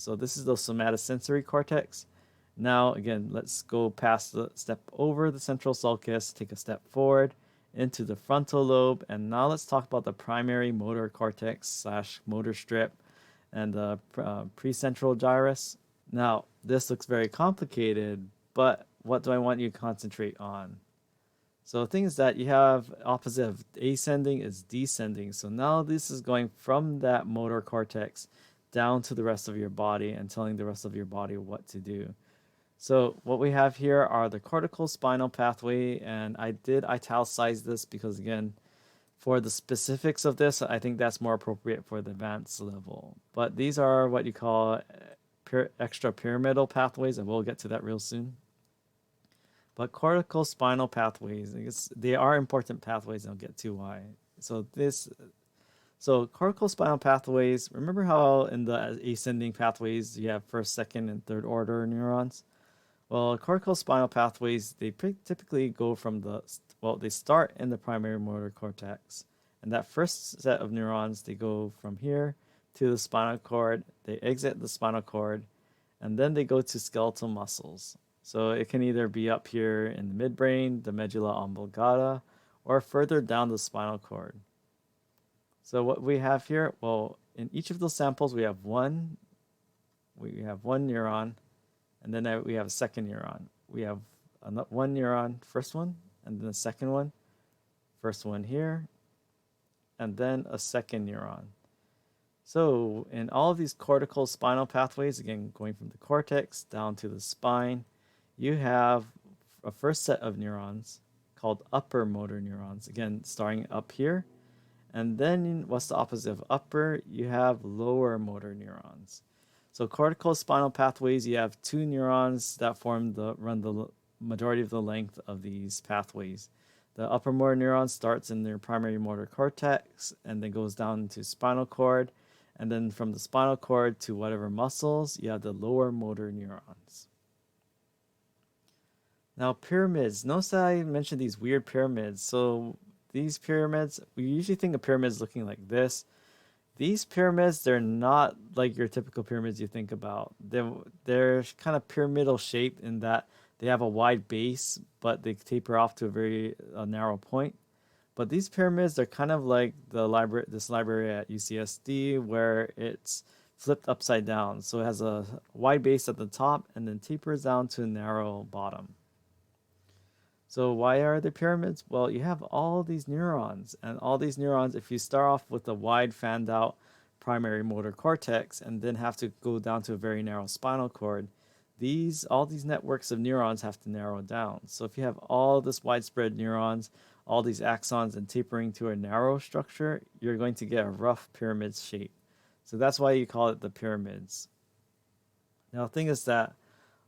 So this is the somatosensory cortex. Now, again, let's go past the step over the central sulcus, take a step forward into the frontal lobe, and now let's talk about the primary motor cortex slash motor strip and the precentral gyrus. Now, this looks very complicated, but what do I want you to concentrate on? So the thing is that you have opposite of ascending is descending. So now this is going from that motor cortex down to the rest of your body and telling the rest of your body what to do. So what we have here are the cortical spinal pathway, and I did italicize this because again, for the specifics of this, I think that's more appropriate for the advanced level. But these are what you call extrapyramidal pathways, and we'll get to that real soon. But cortical spinal pathways, I guess they are important pathways, and I'll get to why. So cortical spinal pathways, remember how in the ascending pathways you have first, second, and third order neurons? Well, cortical spinal pathways, they typically go from they start in the primary motor cortex. And that first set of neurons, they go from here to the spinal cord, they exit the spinal cord, and then they go to skeletal muscles. So it can either be up here in the midbrain, the medulla oblongata, or further down the spinal cord. So what we have here, well, in each of those samples, we have one neuron, and then we have a second neuron. We have one neuron, first one, and then a second one, first one here, and then a second neuron. So in all of these cortical spinal pathways, again, going from the cortex down to the spine, you have a first set of neurons called upper motor neurons, again, starting up here. And then what's the opposite of upper? You have lower motor neurons. So cortical spinal pathways, you have two neurons that run the majority of the length of these pathways. The upper motor neuron starts in their primary motor cortex and then goes down to spinal cord. And then from the spinal cord to whatever muscles, you have the lower motor neurons. Now pyramids, notice that I mentioned these weird pyramids. So these pyramids, we usually think of pyramids looking like this. These pyramids, they're not like your typical pyramids you think about. They're kind of pyramidal shaped in that they have a wide base, but they taper off to a very narrow point. But these pyramids, they're kind of like this library at UCSD where it's flipped upside down. So it has a wide base at the top and then tapers down to a narrow bottom. So why are there pyramids? Well, you have all these neurons, and all these neurons, if you start off with a wide fanned out primary motor cortex and then have to go down to a very narrow spinal cord, all these networks of neurons have to narrow down. So if you have all this widespread neurons, all these axons and tapering to a narrow structure, you're going to get a rough pyramid shape. So that's why you call it the pyramids. Now the thing is that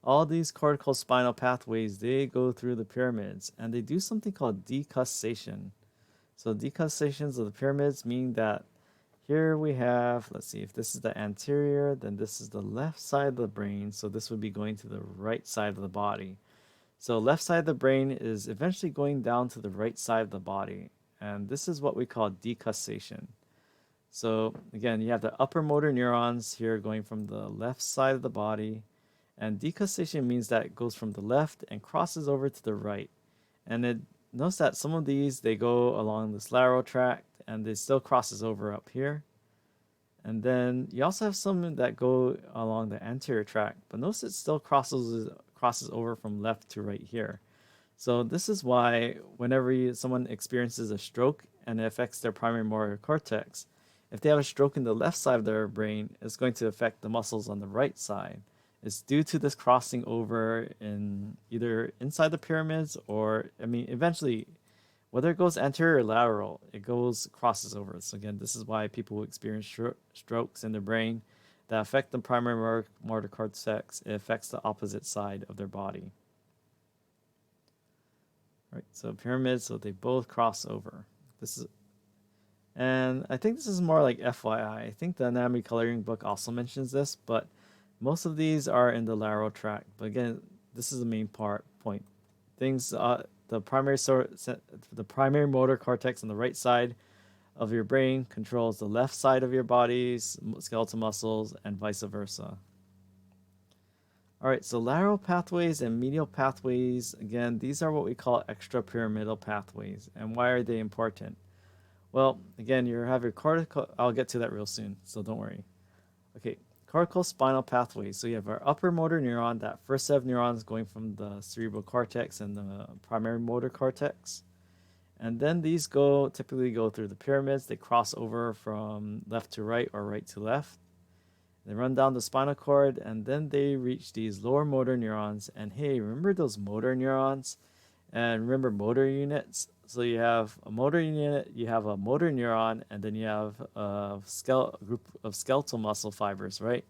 all these cortical spinal pathways, they go through the pyramids and they do something called decussation. So decussations of the pyramids mean that here we have, let's see, if this is the anterior, then this is the left side of the brain. So this would be going to the right side of the body. So left side of the brain is eventually going down to the right side of the body. And this is what we call decussation. So again, you have the upper motor neurons here going from the left side of the body. And decussation means that it goes from the left and crosses over to the right. And notice that some of these, they go along this lateral tract and it still crosses over up here. And then you also have some that go along the anterior tract, but notice it still crosses over from left to right here. So this is why whenever someone experiences a stroke and it affects their primary motor cortex, if they have a stroke in the left side of their brain, it's going to affect the muscles on the right side. It's due to this crossing over in either inside the pyramids or, eventually, whether it goes anterior or lateral, it crosses over. So again, this is why people who experience strokes in their brain that affect the primary motor cortex, it affects the opposite side of their body. Right, so pyramids, so they both cross over. And I think this is more like FYI. I think the anatomy coloring book also mentions this, but most of these are in the lateral tract. But again, this is the main point. The primary motor cortex on the right side of your brain controls the left side of your body's skeletal muscles and vice versa. All right, so lateral pathways and medial pathways, again, these are what we call extrapyramidal pathways. And why are they important? Well, again, you have your cortical, I'll get to that real soon, so don't worry. Okay, corticospinal pathways. So you have our upper motor neuron, that first set of neurons going from the cerebral cortex and the primary motor cortex. And then these typically go through the pyramids. They cross over from left to right or right to left. They run down the spinal cord and then they reach these lower motor neurons. And hey, remember those motor neurons? And remember motor units? So you have a motor unit, you have a motor neuron, and then you have a group of skeletal muscle fibers, right?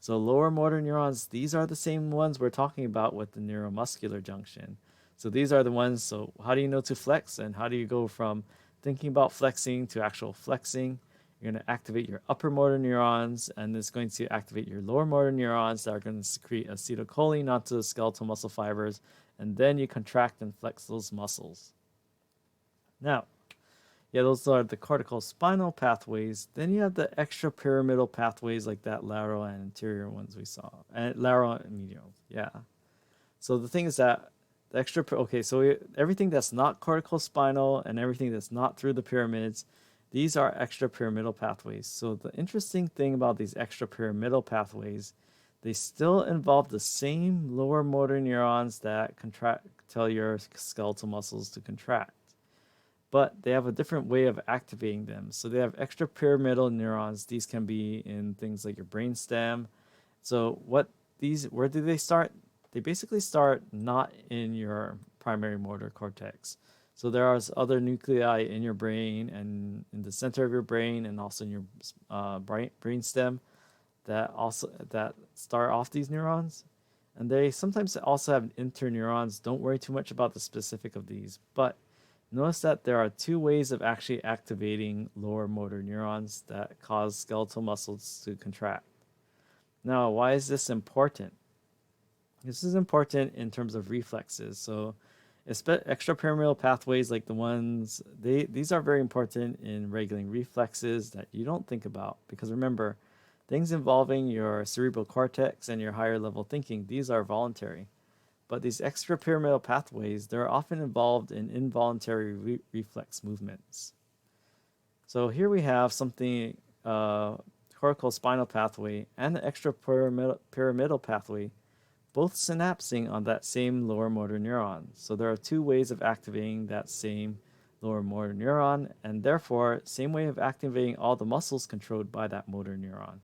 So lower motor neurons, these are the same ones we're talking about with the neuromuscular junction. So these are the ones, so how do you know to flex? And how do you go from thinking about flexing to actual flexing? You're going to activate your upper motor neurons, and it's going to activate your lower motor neurons that are going to secrete acetylcholine onto the skeletal muscle fibers, and then you contract and flex those muscles. Now, yeah, those are the corticospinal pathways. Then you have the extrapyramidal pathways like that lateral and anterior ones we saw, and lateral and medial. Yeah. So the thing is that the everything that's not corticospinal and everything that's not through the pyramids, these are extrapyramidal pathways. So the interesting thing about these extrapyramidal pathways, they still involve the same lower motor neurons that tell your skeletal muscles to contract, but they have a different way of activating them. So they have extrapyramidal neurons. These can be in things like your brainstem. So where do they start? They basically start not in your primary motor cortex. So there are other nuclei in your brain and in the center of your brain and also in your brainstem that start off these neurons. And they sometimes also have interneurons. Don't worry too much about the specific of these, but notice that there are two ways of actually activating lower motor neurons that cause skeletal muscles to contract. Now, why is this important? This is important in terms of reflexes. So extrapyramidal pathways like the ones, these are very important in regulating reflexes that you don't think about. Because remember, things involving your cerebral cortex and your higher level thinking, these are voluntary. But these extrapyramidal pathways, they're often involved in involuntary reflex movements. So here we have something, corticospinal pathway and the extrapyramidal pathway, both synapsing on that same lower motor neuron. So there are two ways of activating that same lower motor neuron, and therefore, same way of activating all the muscles controlled by that motor neuron.